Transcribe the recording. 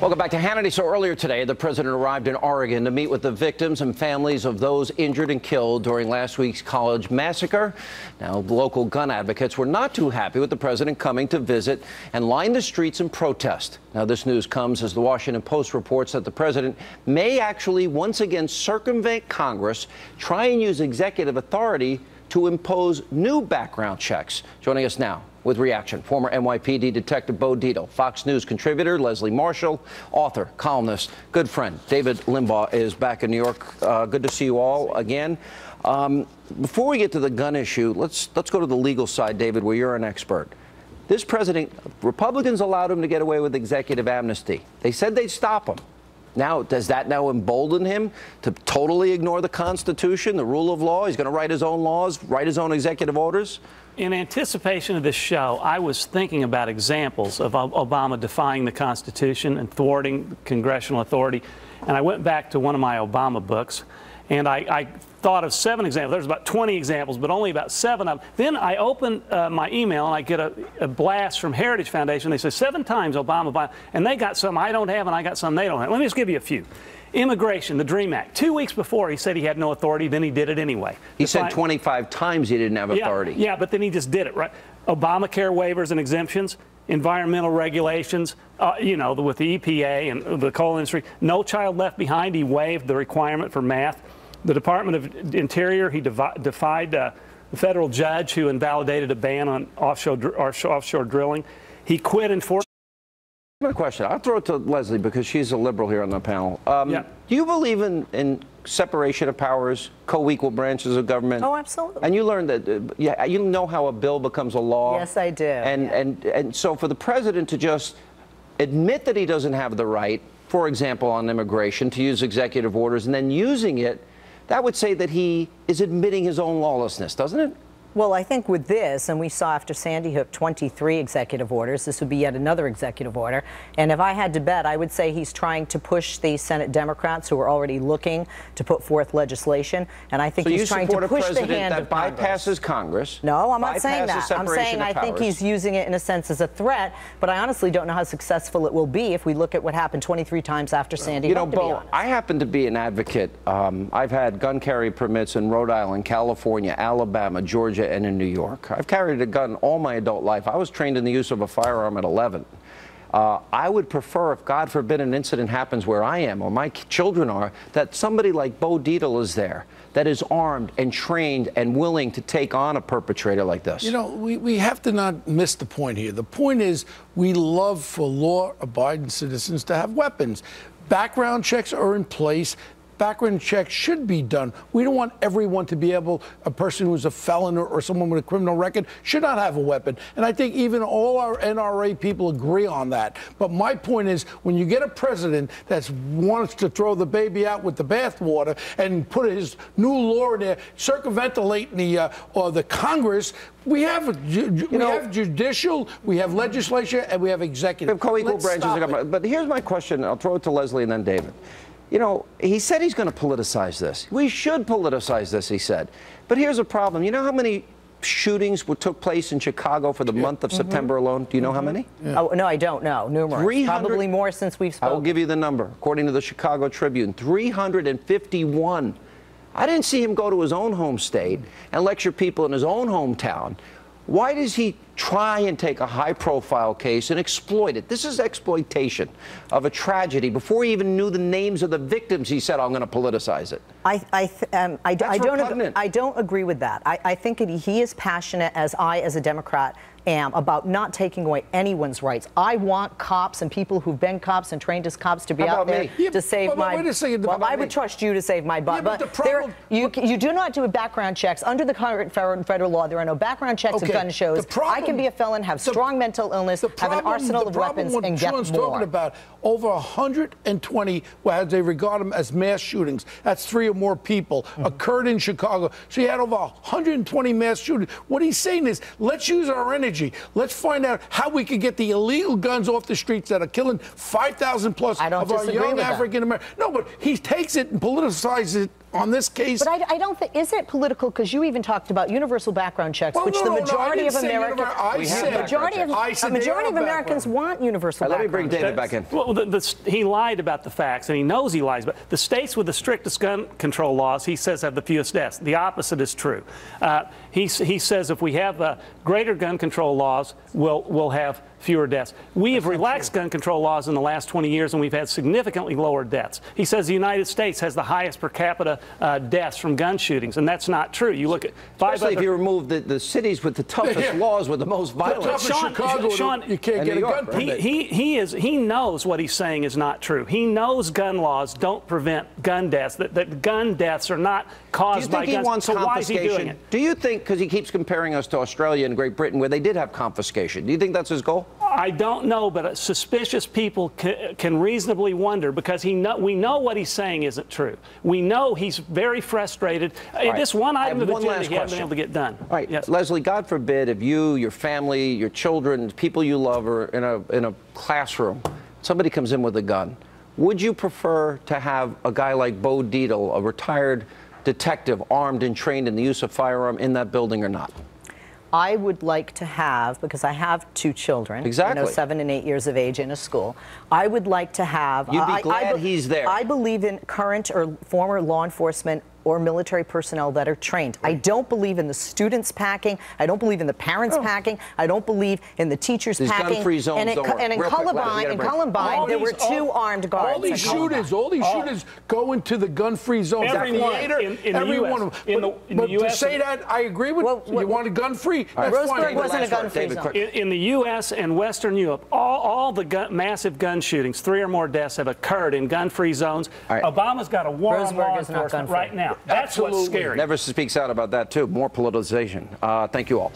Welcome back to Hannity. So earlier today, the president arrived in Oregon to meet with the victims and families of those injured and killed during last week's college massacre. Now, local gun advocates were not too happy with the president coming to visit and line the streets in protest. Now, this news comes as the Washington Post reports that the president may actually once again circumvent Congress, try and use executive authority to impose new background checks. Joining us now with reaction, former NYPD Detective Bo Dietl, Fox News contributor Leslie Marshall, author, columnist, good friend David Limbaugh is back in New York. Good to see you all again. Before we get to the gun issue, let's go to the legal side, David, where you're an expert. This president, Republicans allowed him to get away with executive amnesty. They said they'd stop him. Now, does that now embolden him to totally ignore the Constitution, the rule of law? He's going to write his own laws, write his own executive orders? In anticipation of this show, I was thinking about examples of Obama defying the Constitution and thwarting congressional authority. And I went back to one of my Obama books, and I thought of 7 examples. There's about 20 examples, but only about 7 of them. Then I open my email, and I get a blast from Heritage Foundation. They say 7 times Obama, and they got some I don't have, and I got some they don't have. Let me just give you a few. Immigration, the DREAM Act. 2 weeks before, he said he had no authority, then he did it anyway. He said 25 times he didn't have authority. Yeah, but then he just did it, right? Obamacare waivers and exemptions, environmental regulations, with the EPA and the coal industry. No child left behind, he waived the requirement for math. The Department of Interior, he defied the federal judge who invalidated a ban on offshore drilling. He quit enforcement. My question, I'll throw it to Leslie because she's a liberal here on the panel. Do you believe in separation of powers, co-equal branches of government? Oh, absolutely. And you learned that, you know how a bill becomes a law. Yes, I do. And so for the president to just admit that he doesn't have the right, for example, on immigration, to use executive orders and then using it, that would say that he is admitting his own lawlessness, doesn't it? Well, I think with this, and we saw after Sandy Hook 23 executive orders, this would be yet another executive order. And if I had to bet, I would say he's trying to push the Senate Democrats who are already looking to put forth legislation. And I think he's trying to push the hand of Congress. Bypasses Congress. No, I'm not saying that. I'm saying I think he's using it in a sense as a threat, but I honestly don't know how successful it will be if we look at what happened 23 times after Sandy Hook. Bo, I happen to be an advocate. I've had gun carry permits in Rhode Island, California, Alabama, Georgia, and in New York. I've carried a gun all my adult life. I was trained in the use of a firearm at 11. I would prefer, if God forbid an incident happens where I am or my children are, that somebody like Bo Dietl is there, that is armed and trained and willing to take on a perpetrator like this. You know, we have to not miss the point here. The point is we love for law-abiding citizens to have weapons. Background checks are in place. Background checks should be done. We don't want everyone to be able, a person who's a felon or someone with a criminal record should not have a weapon. And I think even all our NRA people agree on that. But my point is, when you get a president that wants to throw the baby out with the bathwater and put his new law in there, circumventing the Congress, we have judicial, we have legislature, and we have executive. We have co-equal branches of government. But here's my question. I'll throw it to Leslie and then David. You know, he said he's going to politicize this. We should politicize this, he said. But here's a problem. You know how many shootings took place in Chicago for the month of September alone? Do you know how many? Yeah. Oh, no, I don't know. Numerous. Probably more since we've spoken. I will give you the number. According to the Chicago Tribune, 351. I didn't see him go to his own home state and lecture people in his own hometown. Why does he try and take a high-profile case and exploit it? This is exploitation of a tragedy. Before he even knew the names of the victims, he said, I'm going to politicize it. I don't agree with that. I think he is passionate, as a Democrat, am about not taking away anyone's rights. I want cops and people who've been cops and trained as cops to be out there to save my... Wait a second. Well, I would trust you to save my butt. Yeah, but you do not do background checks. Under the current federal law, there are no background checks at gun shows. I can be a felon, have strong mental illness, have an arsenal of weapons, and get more. Talking about over 120, well, they regard them as mass shootings. That's 3 or more people occurred in Chicago. So you had over 120 mass shootings. What he's saying is, let's use our energy. Let's find out how we can get the illegal guns off the streets that are killing 5,000 plus of our young African Americans. No, but he takes it and politicizes it on this case. But I don't think, is it political? Because you even talked about universal background checks, Well, which the majority of Americans, majority of Americans want universal Let me background bring David checks. back in. Well, he lied about the facts, and he knows he lies. But the states with the strictest gun control laws, he says, have the fewest deaths. The opposite is true. He says if we have greater gun control laws, we'll have fewer deaths. We have relaxed gun control laws in the last 20 years, and we've had significantly lower deaths. He says the United States has the highest per capita deaths from gun shootings, and that's not true. You look at especially if you remove the cities with the toughest laws with the most violence. Sean, you can't get a gun permit. He knows what he's saying is not true. He knows gun laws don't prevent gun deaths, that gun deaths are not caused by guns. Do you think he wants so why is he doing it? Do you think, because he keeps comparing us to Australia and Great Britain, where they did have confiscation, do you think that's his goal? I don't know, but suspicious people can reasonably wonder, because we know what he's saying isn't true. We know he's very frustrated. Right. This one item of agenda he hasn't question. been able to get done. All right, yes. Leslie, God forbid if you, your family, your children, people you love are in a classroom, somebody comes in with a gun. Would you prefer to have a guy like Bo Dietl, a retired detective, armed and trained in the use of firearm in that building or not? I would like to have, because I have 2 children, exactly, 7 and 8 years of age in a school, I would like to have... You'd be glad he's there. I believe in current or former law enforcement or military personnel that are trained. I don't believe in the students packing. I don't believe in the parents packing. I don't believe in the teachers packing. Gun-free zones and in Columbine, there were 2 armed guards. All these shooters go into the gun-free zone. Everyone every one of them. But to say that, I agree with you want a gun-free. Roseburg wasn't a gun-free zone. In the U.S. and Western Europe, all the massive gun shootings, 3 or more deaths have occurred in gun-free zones. Right. Obama's got a war on law enforcement right now. That's what's scary. Never speaks out about that, too. More politicization. Thank you all.